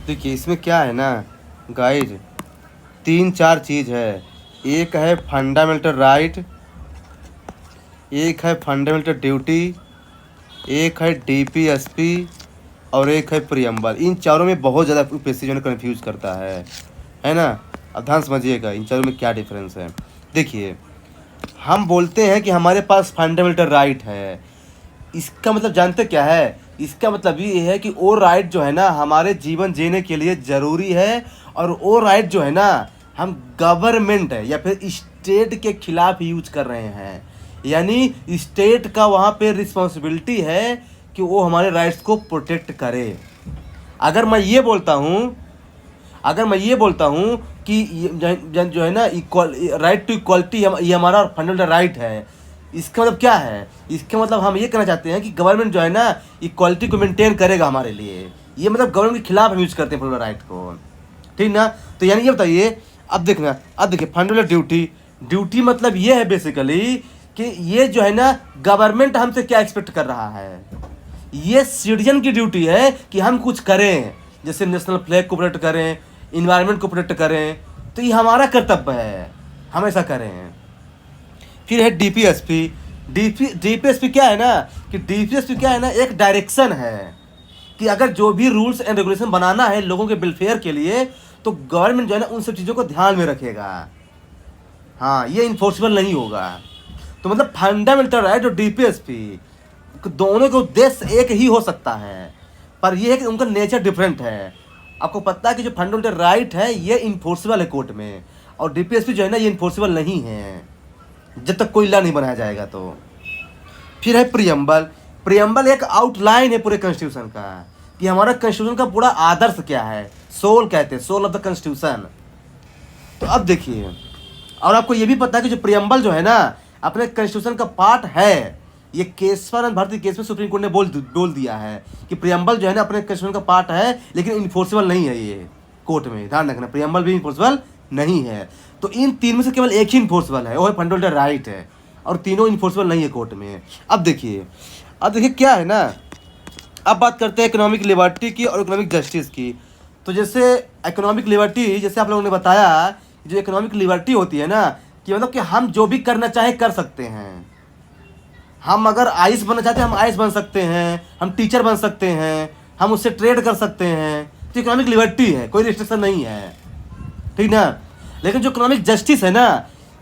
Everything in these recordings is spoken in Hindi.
देखिए इसमें क्या है ना गाइज, तीन चार चीज़ है। एक है फंडामेंटल राइट, एक है फंडामेंटल ड्यूटी, एक है डीपीएसपी और एक है प्रियम्बल। इन चारों में बहुत ज़्यादा यूपीएससी जो है कन्फ्यूज़ करता है ना। अब ध्यान समझिएगा इन चारों में क्या डिफरेंस है। देखिए हम बोलते हैं कि हमारे पास फंडामेंटल राइट है, इसका मतलब जानते क्या है? इसका मतलब ये है कि वो राइट जो है ना हमारे जीवन जीने के लिए ज़रूरी है, और वो राइट जो है ना हम गवर्नमेंट है या फिर स्टेट के खिलाफ यूज कर रहे हैं। यानी स्टेट का वहाँ पे रिस्पॉन्सिबिलिटी है कि वो हमारे राइट्स को प्रोटेक्ट करे। अगर मैं ये बोलता हूँ कि जो है ना इक्वल राइट टू इक्वलिटी ये हमारा फंडामेंटल राइट है, इसका मतलब क्या है? इसका मतलब हम ये कहना चाहते हैं कि गवर्नमेंट जो है ना इक्वालिटी को मेंटेन करेगा हमारे लिए। ये मतलब गवर्नमेंट के खिलाफ हम यूज करते हैं फंडामेंटल राइट को, ठीक ना। तो यानी ये बताइए, अब देखना, अब देखिए फंडामेंटल ड्यूटी मतलब ये है बेसिकली कि ये जो है ना गवर्नमेंट हमसे क्या एक्सपेक्ट कर रहा है। ये सिटीजन की ड्यूटी है कि हम कुछ करें, जैसे नेशनल फ्लैग को प्रोटेक्ट करें, इन्वायरमेंट को प्रोटेक्ट करें। तो ये हमारा कर्तव्य है, हम ऐसा करें। फिर है डीपीएसपी। डीपीएसपी क्या है ना कि डीपीएसपी क्या है ना एक डायरेक्शन है कि अगर जो भी रूल्स एंड रेगुलेशन बनाना है लोगों के वेलफेयर के लिए, तो गवर्नमेंट जो है ना उन सब चीज़ों को ध्यान में रखेगा। हाँ, ये इन्फोर्सेबल नहीं होगा। तो मतलब फंडामेंटल राइट और डीपीएसपी दोनों का उद्देश्य एक ही हो सकता है, पर यह है कि उनका नेचर डिफरेंट है। आपको पता है कि जो फंडामेंटल राइट है ये इन्फोर्सेबल है कोर्ट में, और डीपीएसपी जो है ना ये इन्फोर्सेबल नहीं है जब तक कोई लॉ नहीं बनाया जाएगा। तो फिर है प्रियम्बल एक आउटलाइन है पूरे कॉन्स्टिट्यूशन का कि हमारा कॉन्स्टिट्यूशन का पूरा आदर्श क्या है। सोल कहते हैं, सोल ऑफ द कॉन्स्टिट्यूशन। तो अब देखिए, और आपको ये भी पता है कि जो प्रियम्बल जो है ना अपने कॉन्स्टिट्यूशन का पार्ट है। ये केशवानंद भारती केस में सुप्रीम कोर्ट ने बोल दिया है कि प्रियम्बल जो है ना अपने कॉन्स्टिट्यूशन का पार्ट है, लेकिन इन्फोर्सेबल नहीं है। ये कोर्ट में ध्यान रखना, प्रियम्बल भी इन्फोर्सेबल नहीं है। तो इन तीन में से केवल एक ही इन्फोर्सेबल है, वो है फंडामेंटल राइट है, और तीनों इन्फोर्सेबल नहीं है कोर्ट में। अब देखिए क्या है ना, अब बात करते हैं इकोनॉमिक लिबर्टी की और इकोनॉमिक जस्टिस की। तो जैसे इकोनॉमिक लिबर्टी, जैसे आप लोगों ने बताया, जो इकोनॉमिक लिबर्टी होती है ना कि मतलब कि हम जो भी करना चाहे कर सकते हैं। हम अगर आईएएस बनना चाहते हैं हम आईएएस बन सकते हैं, हम टीचर बन सकते हैं, हम उससे ट्रेड कर सकते हैं। तो इकोनॉमिक लिबर्टी है, कोई रिस्ट्रिक्शन नहीं है, ठीक ना। लेकिन जो इकोनॉमिक जस्टिस है ना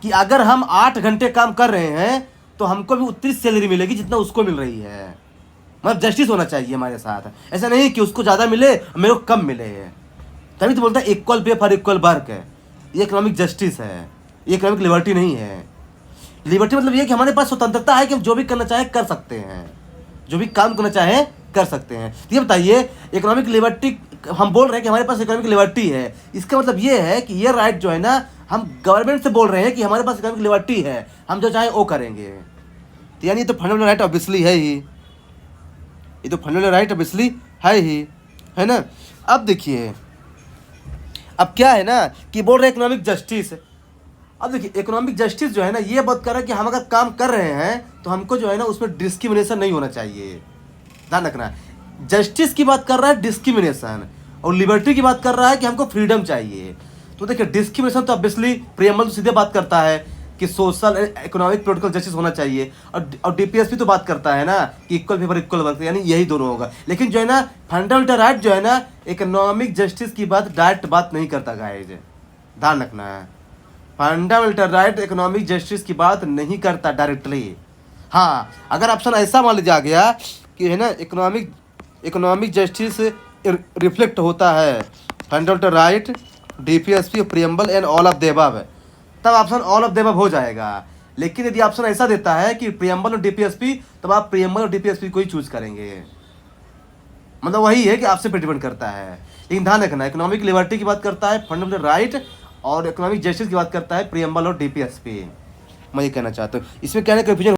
कि अगर हम 8 घंटे काम कर रहे हैं तो हमको भी उतनी सैलरी मिलेगी जितना उसको मिल रही है। मतलब जस्टिस होना चाहिए हमारे साथ, ऐसा नहीं कि उसको ज़्यादा मिले मेरे को कम मिले। तभी तो बोलता है equal pay for equal work है। ये इकोनॉमिक जस्टिस है, ये इकोनॉमिक लिबर्टी नहीं है। लिबर्टी मतलब ये कि हमारे पास स्वतंत्रता है कि हम जो भी करना चाहे कर सकते हैं, जो भी काम करना चाहे कर सकते हैं। तो ये बताइए, इकोनॉमिक लिबर्टी हम बोल रहे हैं कि हमारे पास इकोनॉमिक लिबर्टी है, इसका मतलब ये है कि ये राइट जो है ना हम गवर्नमेंट से बोल रहे हैं कि हमारे पास इकोनॉमिक लिबर्टी है, हम जो चाहे वो करेंगे। तो यानी ये तो फंडामेंटल राइट ऑब्वियसली है ही, ये तो फंडामेंटल राइट ऑब्वियसली है ही, है ना। अब देखिए, अब क्या है ना कि बोल रहे इकोनॉमिक जस्टिस। अब देखिए इकोनॉमिक जस्टिस जो है ना ये बात कर रहा है कि हम अगर काम कर रहे हैं तो हमको जो है ना उसमें डिस्क्रिमिनेशन नहीं होना चाहिए। ध्यान रखना, जस्टिस की बात कर रहा है डिस्क्रिमिनेशन, और लिबर्टी की बात कर रहा है कि हमको फ्रीडम चाहिए। तो देखिए डिस्क्रिमिनेशन तो ऑब्वियसली प्रियम्बल तो सीधे बात करता है कि सोशल इकोनॉमिक पॉलिटिकल जस्टिस होना चाहिए, और डीपीएसपी तो बात करता है ना कि इक्वल फेवर इक्वल वर्क, यानी यही दोनों होगा। लेकिन जो है ना फंडामेंटल राइट जो है ना इकोनॉमिक जस्टिस की बात डायरेक्ट बात नहीं करता गाइज, ध्यान रखना है। फंडामेंटल राइट इकोनॉमिक जस्टिस की बात नहीं करता डायरेक्टली। हाँ, अगर ऑप्शन ऐसा मान लिया गया कि है ना इकोनॉमिक जस्टिस रिफ्लेक्ट होता है fundamental right, DPSP, preamble and all of the above, तब option all of the above हो जाएगा। लेकिन यदि ऑप्शन ऐसा देता है कि प्रियम्बल और डीपीएसपी, तब आप प्रियम्बल और डीपीएसपी को ही चूज करेंगे। मतलब वही है कि आपसे पे डिपेंड करता है। लेकिन ध्यान रखना, इकोनॉमिक लिबर्टी की बात करता है फंडामेंटल राइट, और इकोनॉमिक जस्टिस की बात करता है प्रियम्बल और डीपीएसपी। मैं ये कहना चाहता हूँ, इसमें क्या है कंफ्यूजन